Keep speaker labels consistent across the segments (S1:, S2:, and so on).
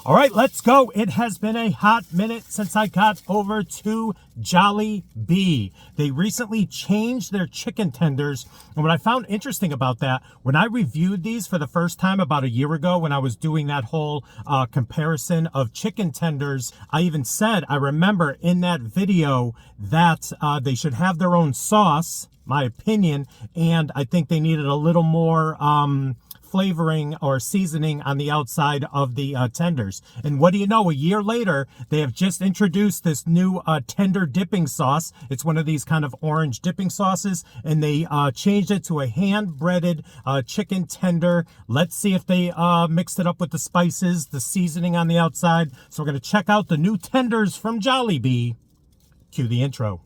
S1: All right, let's go. It has been a hot minute since I got over to Jollibee. They recently changed their chicken tenders. And what I found interesting about that, when I reviewed these for the first time about a year ago, when I was doing that whole comparison of chicken tenders, I even said, I remember in that video that they should have their own sauce, my opinion, and I think they needed a little more flavoring or seasoning on the outside of the tenders. And what do you know, a year later, they have just introduced this new tender dipping sauce. It's one of these kind of orange dipping sauces, and they changed it to a hand-breaded chicken tender. Let's see if they mixed it up with the spices, the seasoning on the outside. So we're going to check out the new tenders from Jollibee. Cue the intro.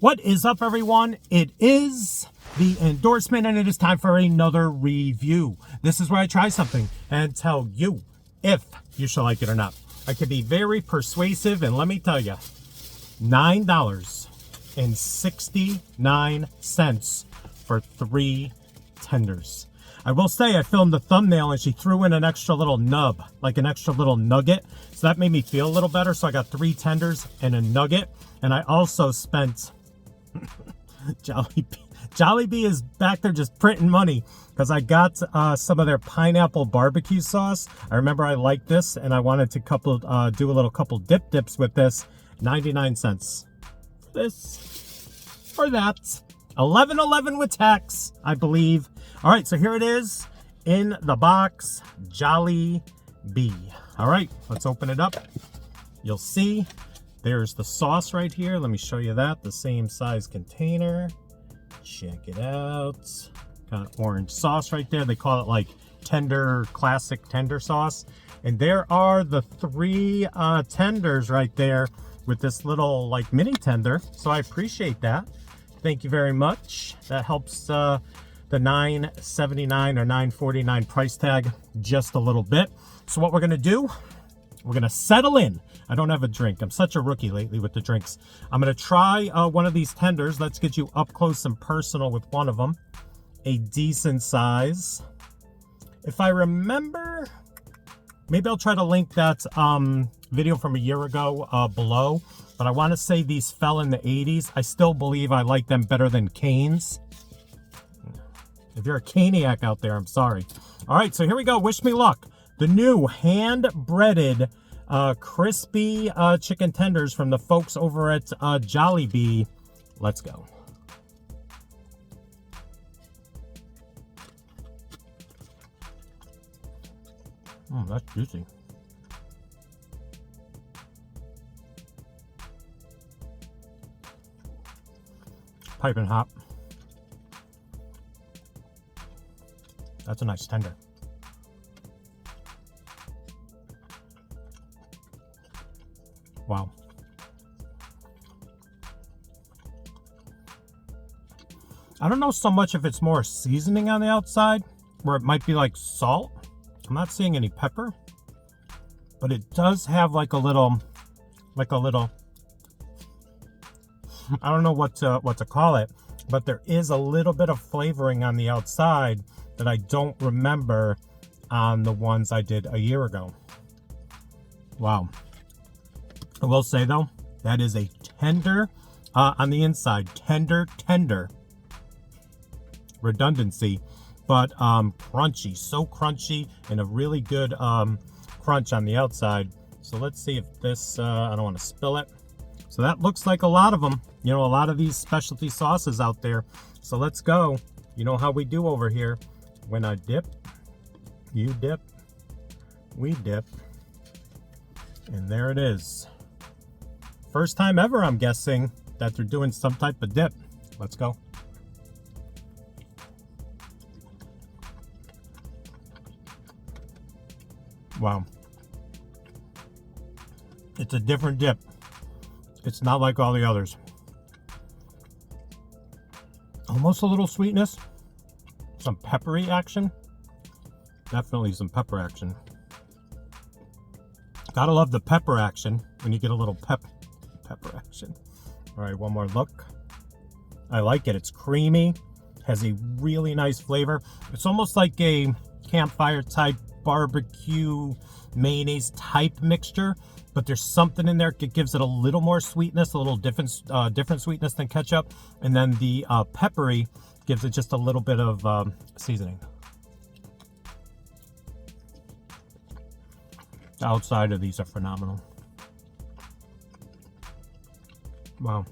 S1: What is up, everyone? It is the endorsement, and it is time for another review. This is where I try something and tell you if you shall like it or not. I can be very persuasive, and let me tell you, $9.69 for 3 tenders. I will say I filmed the thumbnail and she threw in an extra little nub, like an extra little nugget. So that made me feel a little better. So I got 3 tenders and a nugget. And I also spent... Jollibee is back there just printing money because I got some of their pineapple barbecue sauce. I remember I liked this and I wanted to do a little couple dips with this. 99 cents. This or that. 11.11 with tax, I believe. All right, so here it is in the box, Jollibee. All right, let's open it up. You'll see there's the sauce right here. Let me show you that. The same size container. Check it out. Got orange sauce right there. They call it like tender, classic tender sauce. And there are the 3 tenders right there with this little like mini tender. So I appreciate that. Thank you very much. That helps the $9.79 or $9.49 price tag just a little bit. So what we're gonna do, we're gonna settle in. I don't have a drink. I'm such a rookie lately with the drinks. I'm gonna try one of these tenders. Let's get you up close and personal with one of them. A decent size. If I remember, maybe I'll try to link that video from a year ago below. But I want to say these fell in the 80s. I still believe I like them better than Cane's. If you're a Caniac out there, I'm sorry. All right, so here we go. Wish me luck. The new hand-breaded crispy chicken tenders from the folks over at Jollibee. Let's go. That's juicy. Piping hot. That's a nice tender. Wow. I don't know so much if it's more seasoning on the outside, where it might be like salt. I'm not seeing any pepper, but it does have like a little, I don't know what to call it, but there is a little bit of flavoring on the outside that I don't remember on the ones I did a year ago. Wow. I will say though, that is a tender on the inside. Tender. Redundancy, but crunchy. So crunchy and a really good crunch on the outside. So let's see if this, I don't want to spill it. So that looks like a lot of them. You know, a lot of these specialty sauces out there. So let's go. You know how we do over here. When I dip, you dip, we dip. And there it is. First time ever, I'm guessing, that they're doing some type of dip. Let's go. Wow. It's a different dip. It's not like all the others. Almost a little sweetness. Some peppery action. Definitely some pepper action. Gotta love the pepper action when you get a little pepper action. All right, one more look. I like it. It's creamy, has a really nice flavor. It's almost like a campfire type barbecue mayonnaise type mixture, but there's something in there that gives it a little more sweetness, a little different sweetness than ketchup, and then the peppery gives it just a little bit of seasoning. The outside of these are phenomenal. Wow.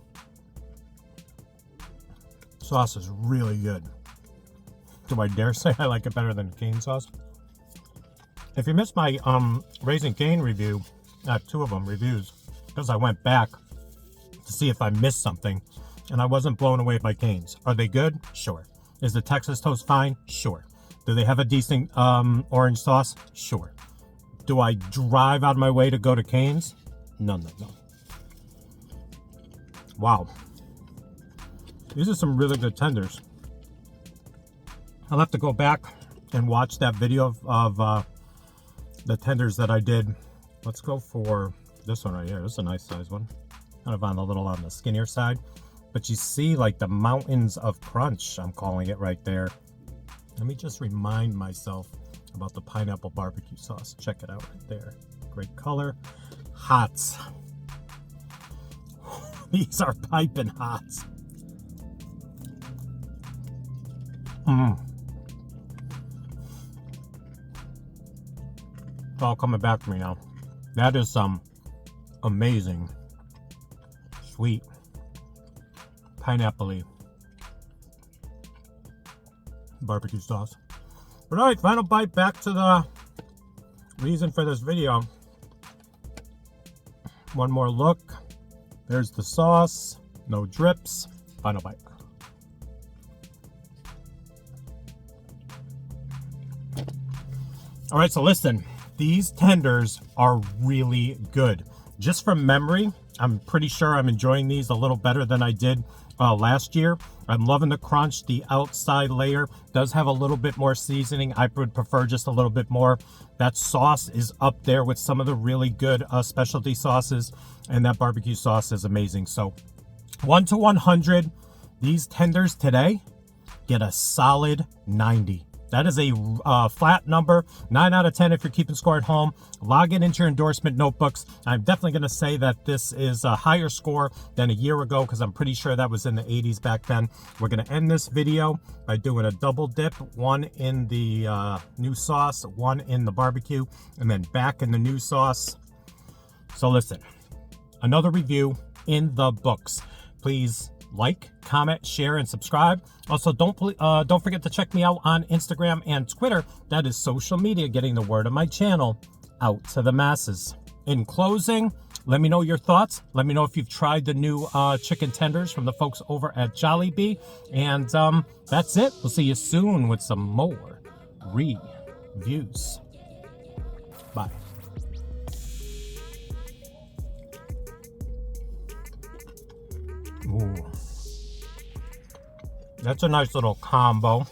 S1: Sauce is really good. Do I dare say I like it better than cane sauce? If you missed my Raising Cane review, I have 2 of them reviews, because I went back to see if I missed something, and I wasn't blown away by canes. Are they good? Sure. Is the Texas toast fine? Sure. Do they have a decent orange sauce? Sure. Do I drive out of my way to go to Cane's? No. Wow. These are some really good tenders. I'll have to go back and watch that video of the tenders that I did. Let's go for this one right here. This is a nice size one. Kind of on the skinnier side. But you see like the mountains of crunch, I'm calling it right there. Let me just remind myself about the pineapple barbecue sauce. Check it out right there. Great color. Hot. These are piping hot. It's all coming back to me now. That is some amazing, sweet, pineapple-y barbecue sauce. But all right, final bite. Back to the reason for this video. One more look. There's the sauce. No drips. Final bite. All right, so listen. These tenders are really good. Just from memory, I'm pretty sure I'm enjoying these a little better than I did last year. I'm loving the crunch. The outside layer does have a little bit more seasoning. I would prefer just a little bit more. That sauce is up there with some of the really good specialty sauces, and that barbecue sauce is amazing. So 1 to 100, these tenders today get a solid 90. That is a flat number, 9 out of 10 if you're keeping score at home. Log it into your endorsement notebooks. I'm definitely going to say that this is a higher score than a year ago, because I'm pretty sure that was in the 80s back then. We're going to end this video by doing a double dip, one in the new sauce, one in the barbecue, and then back in the new sauce. So listen, another review in the books. Please like, comment, share, and subscribe. Also, don't forget to check me out on Instagram and Twitter. That is social media, getting the word of my channel out to the masses. In closing, let me know your thoughts. Let me know if you've tried the new chicken tenders from the folks over at Jollibee. And that's it. We'll see you soon with some more reviews. Bye. Ooh. That's a nice little combo.